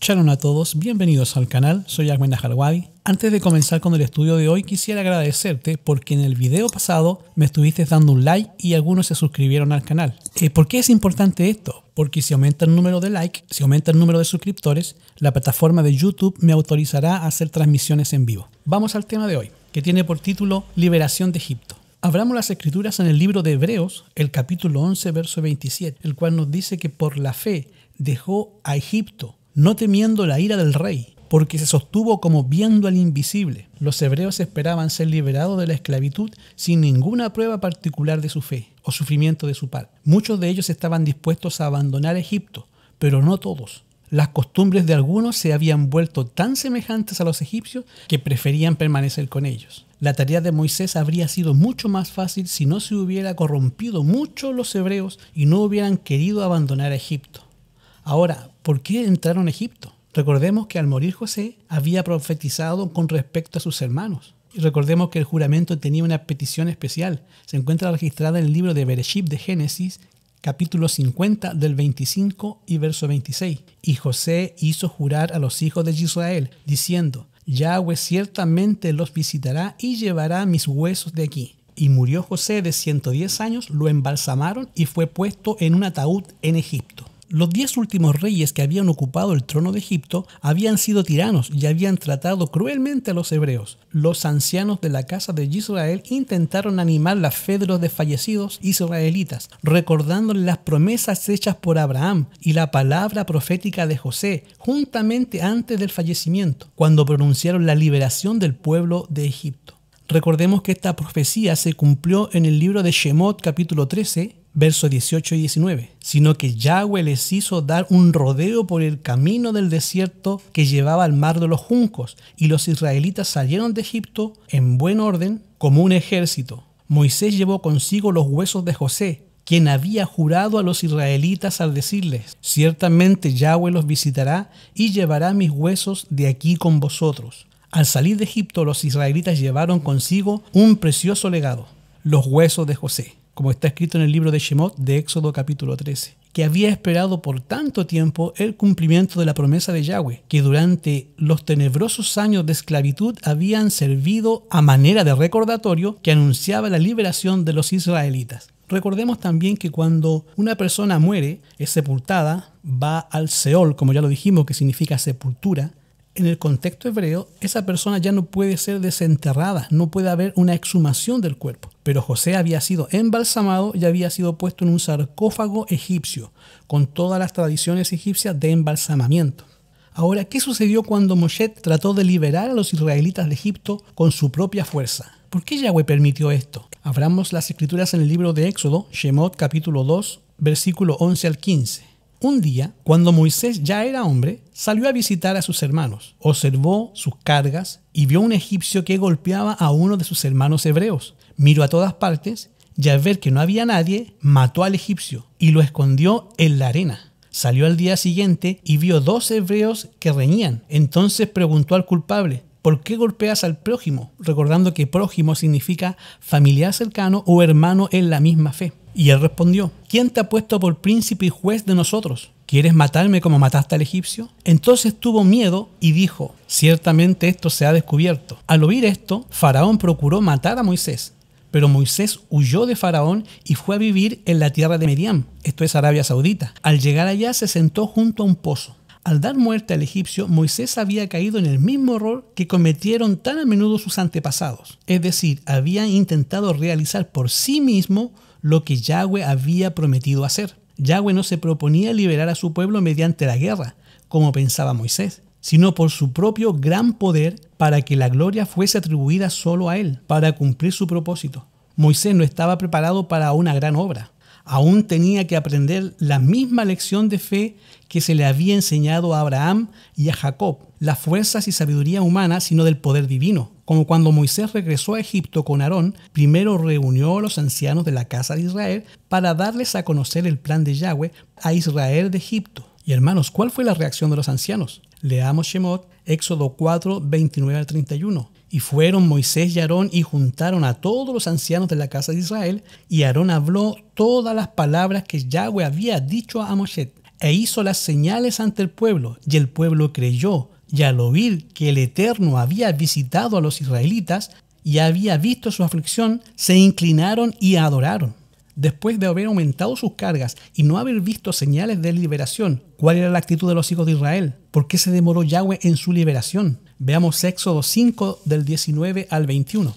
Shalom a todos, bienvenidos al canal, soy Ahmed Najarwabi. Antes de comenzar con el estudio de hoy, quisiera agradecerte porque en el video pasado me estuviste dando un like y algunos se suscribieron al canal. ¿Por qué es importante esto? Porque si aumenta el número de likes, si aumenta el número de suscriptores, la plataforma de YouTube me autorizará a hacer transmisiones en vivo. Vamos al tema de hoy, que tiene por título Liberación de Egipto. Abramos las escrituras en el libro de Hebreos, el capítulo 11, verso 27, el cual nos dice que por la fe dejó a Egipto, no temiendo la ira del rey, porque se sostuvo como viendo al invisible. Los hebreos esperaban ser liberados de la esclavitud sin ninguna prueba particular de su fe o sufrimiento de su parte. Muchos de ellos estaban dispuestos a abandonar Egipto, pero no todos. Las costumbres de algunos se habían vuelto tan semejantes a los egipcios que preferían permanecer con ellos. La tarea de Moisés habría sido mucho más fácil si no se hubiera corrompido mucho los hebreos y no hubieran querido abandonar a Egipto. Ahora, ¿por qué entraron a Egipto? Recordemos que al morir José había profetizado con respecto a sus hermanos. Y recordemos que el juramento tenía una petición especial. Se encuentra registrada en el libro de Bereshit de Génesis, capítulo 50 del 25 y verso 26. Y José hizo jurar a los hijos de Israel, diciendo: Yahweh ciertamente los visitará y llevará mis huesos de aquí. Y murió José de 110 años, lo embalsamaron y fue puesto en un ataúd en Egipto. Los 10 últimos reyes que habían ocupado el trono de Egipto habían sido tiranos y habían tratado cruelmente a los hebreos. Los ancianos de la casa de Israel intentaron animar la fe de los desfallecidos israelitas, recordándoles las promesas hechas por Abraham y la palabra profética de José, juntamente antes del fallecimiento, cuando pronunciaron la liberación del pueblo de Egipto. Recordemos que esta profecía se cumplió en el libro de Shemot capítulo 13, versos 18 y 19, sino que Yahweh les hizo dar un rodeo por el camino del desierto que llevaba al mar de los juncos, y los israelitas salieron de Egipto en buen orden como un ejército. Moisés llevó consigo los huesos de José, quien había jurado a los israelitas al decirles: ciertamente Yahweh los visitará y llevará mis huesos de aquí con vosotros. Al salir de Egipto, los israelitas llevaron consigo un precioso legado, los huesos de José, como está escrito en el libro de Shemot de Éxodo capítulo 13, que había esperado por tanto tiempo el cumplimiento de la promesa de Yahweh, que durante los tenebrosos años de esclavitud habían servido a manera de recordatorio que anunciaba la liberación de los israelitas. Recordemos también que cuando una persona muere, es sepultada, va al Seol, como ya lo dijimos, que significa sepultura. En el contexto hebreo, esa persona ya no puede ser desenterrada, no puede haber una exhumación del cuerpo. Pero José había sido embalsamado y había sido puesto en un sarcófago egipcio, con todas las tradiciones egipcias de embalsamamiento. Ahora, ¿qué sucedió cuando Moshe trató de liberar a los israelitas de Egipto con su propia fuerza? ¿Por qué Yahweh permitió esto? Abramos las escrituras en el libro de Éxodo, Shemot capítulo 2, versículo 11 al 15. Un día, cuando Moisés ya era hombre, salió a visitar a sus hermanos, observó sus cargas y vio un egipcio que golpeaba a uno de sus hermanos hebreos. Miró a todas partes y al ver que no había nadie, mató al egipcio y lo escondió en la arena. Salió al día siguiente y vio 2 hebreos que reñían. Entonces preguntó al culpable: ¿por qué golpeas al prójimo? Recordando que prójimo significa familiar cercano o hermano en la misma fe. Y él respondió: ¿quién te ha puesto por príncipe y juez de nosotros? ¿Quieres matarme como mataste al egipcio? Entonces tuvo miedo y dijo: ciertamente esto se ha descubierto. Al oír esto, Faraón procuró matar a Moisés, pero Moisés huyó de Faraón y fue a vivir en la tierra de Midian, esto es Arabia Saudita. Al llegar allá se sentó junto a un pozo. Al dar muerte al egipcio, Moisés había caído en el mismo error que cometieron tan a menudo sus antepasados. Es decir, habían intentado realizar por sí mismo lo que Yahweh había prometido hacer. Yahweh no se proponía liberar a su pueblo mediante la guerra, como pensaba Moisés, sino por su propio gran poder para que la gloria fuese atribuida solo a él, para cumplir su propósito. Moisés no estaba preparado para una gran obra. Aún tenía que aprender la misma lección de fe que se le había enseñado a Abraham y a Jacob, las fuerzas y sabiduría humana, sino del poder divino. Como cuando Moisés regresó a Egipto con Aarón, primero reunió a los ancianos de la casa de Israel para darles a conocer el plan de Yahweh a Israel de Egipto. Y hermanos, ¿cuál fue la reacción de los ancianos? Leamos Shemot, Éxodo 4, 29 al 31. Y fueron Moisés y Aarón y juntaron a todos los ancianos de la casa de Israel, y Aarón habló todas las palabras que Yahweh había dicho a Moshe. e hizo las señales ante el pueblo, y el pueblo creyó, y al oír que el Eterno había visitado a los israelitas y había visto su aflicción, se inclinaron y adoraron. Después de haber aumentado sus cargas y no haber visto señales de liberación, ¿cuál era la actitud de los hijos de Israel? ¿Por qué se demoró Yahweh en su liberación? Veamos Éxodo 5 del 19 al 21.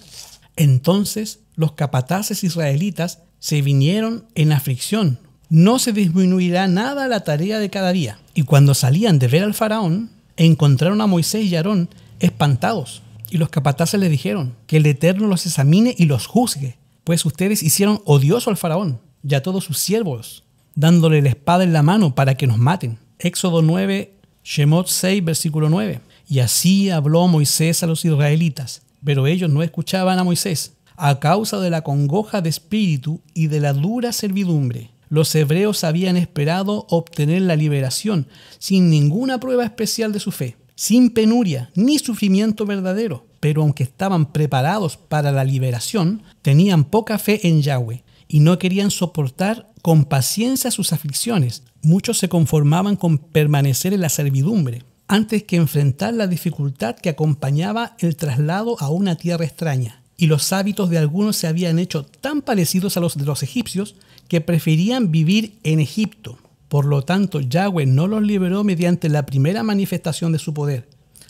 Entonces los capataces israelitas se vinieron en aflicción. No se disminuirá nada la tarea de cada día. Y cuando salían de ver al faraón, encontraron a Moisés y Aarón espantados. Y los capataces le dijeron que el Eterno los examine y los juzgue, pues ustedes hicieron odioso al faraón y a todos sus siervos, dándole la espada en la mano para que nos maten. Éxodo 9, Shemot 6, versículo 9. Y así habló Moisés a los israelitas, pero ellos no escuchaban a Moisés, a causa de la congoja de espíritu y de la dura servidumbre. Los hebreos habían esperado obtener la liberación sin ninguna prueba especial de su fe, sin penuria ni sufrimiento verdadero, pero aunque estaban preparados para la liberación, tenían poca fe en Yahweh y no querían soportar con paciencia sus aflicciones. Muchos se conformaban con permanecer en la servidumbre antes que enfrentar la dificultad que acompañaba el traslado a una tierra extraña. Y los hábitos de algunos se habían hecho tan parecidos a los de los egipcios que preferían vivir en Egipto. Por lo tanto, Yahweh no los liberó mediante la primera manifestación de su poder.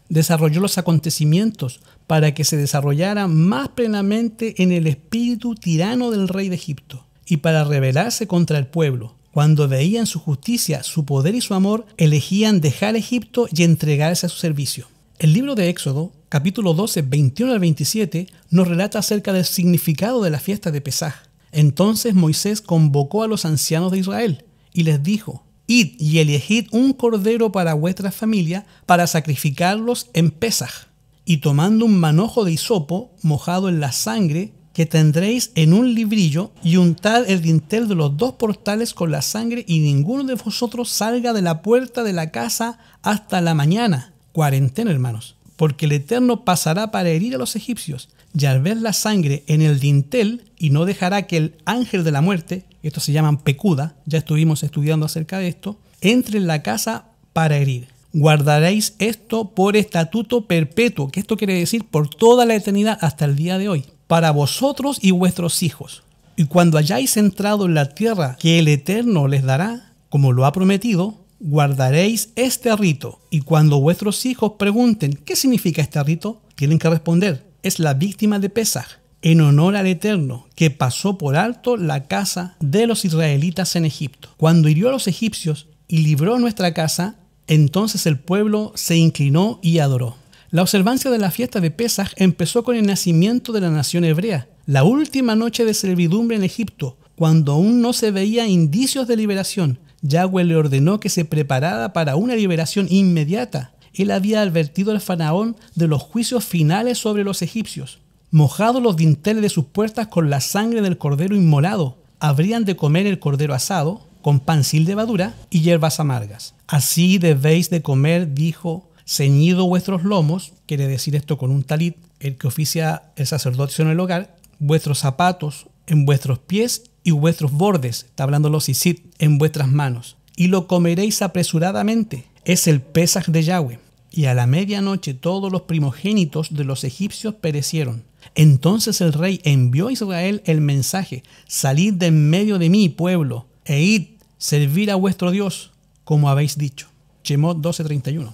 Desarrolló los acontecimientos para que se desarrollaran más plenamente en el espíritu tirano del rey de Egipto y para rebelarse contra el pueblo. Cuando veían su justicia, su poder y su amor, elegían dejar Egipto y entregarse a su servicio. El libro de Éxodo, capítulo 12, 21 al 27, nos relata acerca del significado de la fiesta de Pesaj. Entonces Moisés convocó a los ancianos de Israel y les dijo: Id y elegid un cordero para vuestra familia para sacrificarlos en Pesaj. Y tomando un manojo de hisopo mojado en la sangre que tendréis en un librillo, y untad el dintel de los dos portales con la sangre, y ninguno de vosotros salga de la puerta de la casa hasta la mañana. Cuarentena, hermanos. Porque el Eterno pasará para herir a los egipcios, y al ver la sangre en el dintel, y no dejará que el ángel de la muerte, estos se llaman pecuda, ya estuvimos estudiando acerca de esto, entre en la casa para herir. Guardaréis esto por estatuto perpetuo, que esto quiere decir por toda la eternidad hasta el día de hoy, para vosotros y vuestros hijos. Y cuando hayáis entrado en la tierra que el Eterno les dará, como lo ha prometido, guardaréis este rito. Y cuando vuestros hijos pregunten ¿qué significa este rito?, tienen que responder: es la víctima de Pesaj, en honor al Eterno, que pasó por alto la casa de los israelitas en Egipto. Cuando hirió a los egipcios y libró nuestra casa, entonces el pueblo se inclinó y adoró. La observancia de la fiesta de Pesaj empezó con el nacimiento de la nación hebrea, la última noche de servidumbre en Egipto, cuando aún no se veía indicios de liberación. Yahweh le ordenó que se preparara para una liberación inmediata. Él había advertido al faraón de los juicios finales sobre los egipcios. Mojados los dinteles de sus puertas con la sangre del cordero inmolado, habrían de comer el cordero asado, con pan sin levadura y hierbas amargas. Así debéis de comer, dijo, ceñido vuestros lomos, quiere decir esto con un talit, el que oficia el sacerdocio en el hogar, vuestros zapatos en vuestros pies y vuestros bordes, está hablando los isit, en vuestras manos, y lo comeréis apresuradamente. Es el Pesaj de Yahweh. Y a la medianoche todos los primogénitos de los egipcios perecieron. Entonces el rey envió a Israel el mensaje: salid de en medio de mí, pueblo, e id, servir a vuestro Dios, como habéis dicho. Shemot 12:31.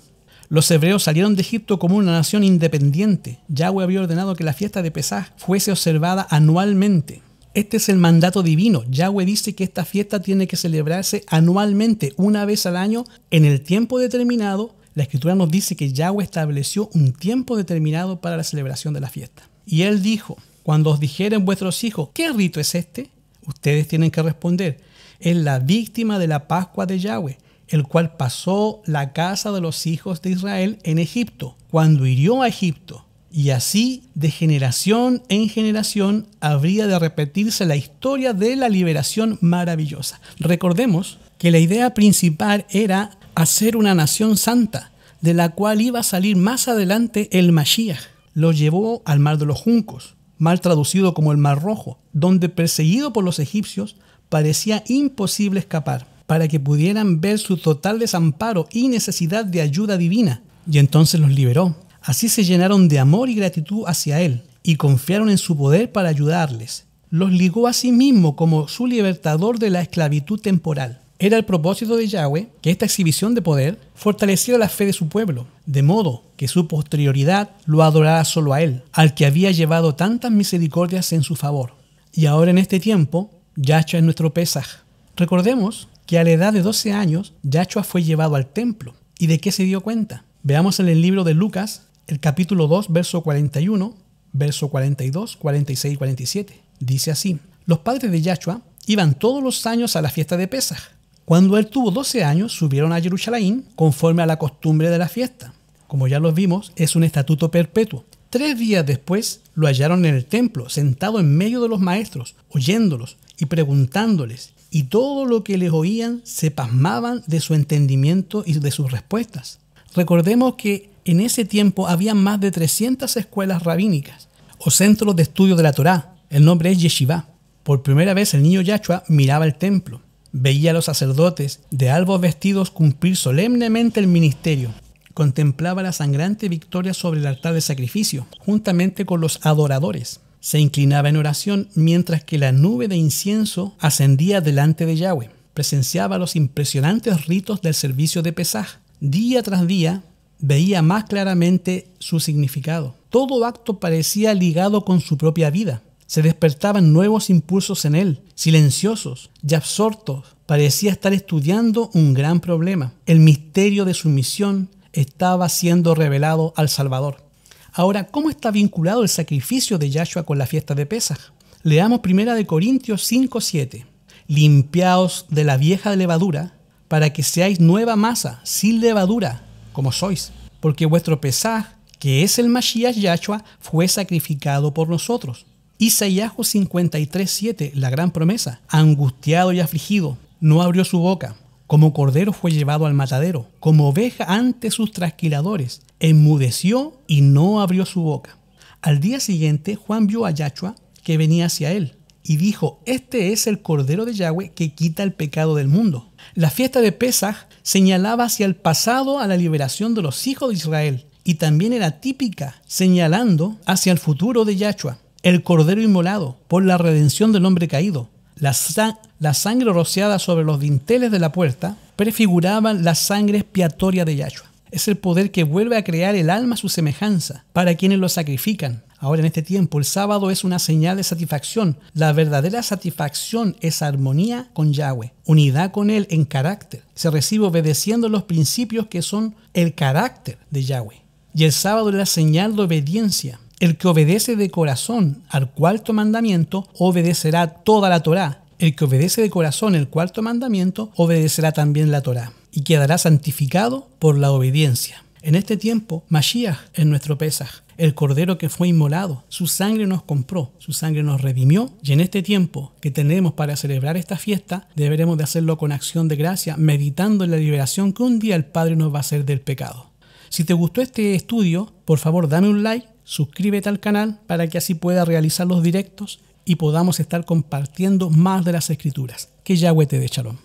Los hebreos salieron de Egipto como una nación independiente. Yahweh había ordenado que la fiesta de Pesaj fuese observada anualmente. Este es el mandato divino. Yahweh dice que esta fiesta tiene que celebrarse anualmente, una vez al año, en el tiempo determinado. La Escritura nos dice que Yahweh estableció un tiempo determinado para la celebración de la fiesta. Y Él dijo: cuando os dijeren vuestros hijos, ¿qué rito es este?, ustedes tienen que responder: es la víctima de la Pascua de Yahweh, el cual pasó la casa de los hijos de Israel en Egipto, cuando hirió a Egipto. Y así, de generación en generación, habría de repetirse la historia de la liberación maravillosa. Recordemos que la idea principal era hacer una nación santa, de la cual iba a salir más adelante el Mashiach. Lo llevó al Mar de los Juncos, mal traducido como el Mar Rojo, donde, perseguido por los egipcios, parecía imposible escapar. para que pudieran ver su total desamparo y necesidad de ayuda divina, y entonces los liberó. Así se llenaron de amor y gratitud hacia Él, y confiaron en su poder para ayudarles. Los ligó a sí mismo como su libertador de la esclavitud temporal. Era el propósito de Yahweh que esta exhibición de poder fortaleciera la fe de su pueblo, de modo que su posterioridad lo adorara solo a Él, al que había llevado tantas misericordias en su favor. Y ahora en este tiempo, Yahshua es nuestro Pesaj. Recordemos que a la edad de 12 años, Yahshua fue llevado al templo. ¿Y de qué se dio cuenta? Veamos en el libro de Lucas, el capítulo 2, verso 41, verso 42, 46 y 47. Dice así: los padres de Yahshua iban todos los años a la fiesta de Pesaj. Cuando él tuvo 12 años, subieron a Jerusalén conforme a la costumbre de la fiesta. Como ya lo vimos, es un estatuto perpetuo. 3 días después, lo hallaron en el templo, sentado en medio de los maestros, oyéndolos y preguntándoles. Y todo lo que les oían se pasmaban de su entendimiento y de sus respuestas. Recordemos que en ese tiempo había más de 300 escuelas rabínicas o centros de estudio de la Torá. El nombre es Yeshivá. Por primera vez el niño Yahshua miraba el templo. Veía a los sacerdotes de albos vestidos cumplir solemnemente el ministerio. Contemplaba la sangrante victoria sobre el altar de sacrificio, juntamente con los adoradores. Se inclinaba en oración mientras que la nube de incienso ascendía delante de Yahweh. Presenciaba los impresionantes ritos del servicio de Pesaj. Día tras día veía más claramente su significado. Todo acto parecía ligado con su propia vida. Se despertaban nuevos impulsos en él, silenciosos y absortos. Parecía estar estudiando un gran problema. El misterio de su misión estaba siendo revelado al Salvador. Ahora, ¿cómo está vinculado el sacrificio de Yahshua con la fiesta de Pesaj? Leamos 1 Corintios 5:7. Limpiaos de la vieja levadura, para que seáis nueva masa, sin levadura, como sois. Porque vuestro Pesaj, que es el Mashiach Yahshua, fue sacrificado por nosotros. Isaías 53:7, la gran promesa. Angustiado y afligido, no abrió su boca. Como cordero fue llevado al matadero, como oveja ante sus trasquiladores. Enmudeció y no abrió su boca. Al día siguiente, Juan vio a Yahshua que venía hacia él y dijo: este es el cordero de Yahweh que quita el pecado del mundo. La fiesta de Pesaj señalaba hacia el pasado a la liberación de los hijos de Israel y también era típica, señalando hacia el futuro de Yahshua, el cordero inmolado por la redención del hombre caído. La sangre rociada sobre los dinteles de la puerta prefiguraban la sangre expiatoria de Yahshua. Es el poder que vuelve a crear el alma a su semejanza para quienes lo sacrifican. Ahora en este tiempo el sábado es una señal de satisfacción. La verdadera satisfacción es armonía con Yahweh, unidad con Él en carácter. Se recibe obedeciendo los principios que son el carácter de Yahweh. Y el sábado es la señal de obediencia. El que obedece de corazón al cuarto mandamiento obedecerá toda la Torá. El que obedece de corazón el cuarto mandamiento obedecerá también la Torá y quedará santificado por la obediencia. En este tiempo, Mashiach es nuestro Pesaj, el cordero que fue inmolado. Su sangre nos compró, su sangre nos redimió. Y en este tiempo que tenemos para celebrar esta fiesta, deberemos de hacerlo con acción de gracia, meditando en la liberación que un día el Padre nos va a hacer del pecado. Si te gustó este estudio, por favor dame un like, suscríbete al canal para que así pueda realizar los directos y podamos estar compartiendo más de las Escrituras. Que Yahweh te dé Shalom.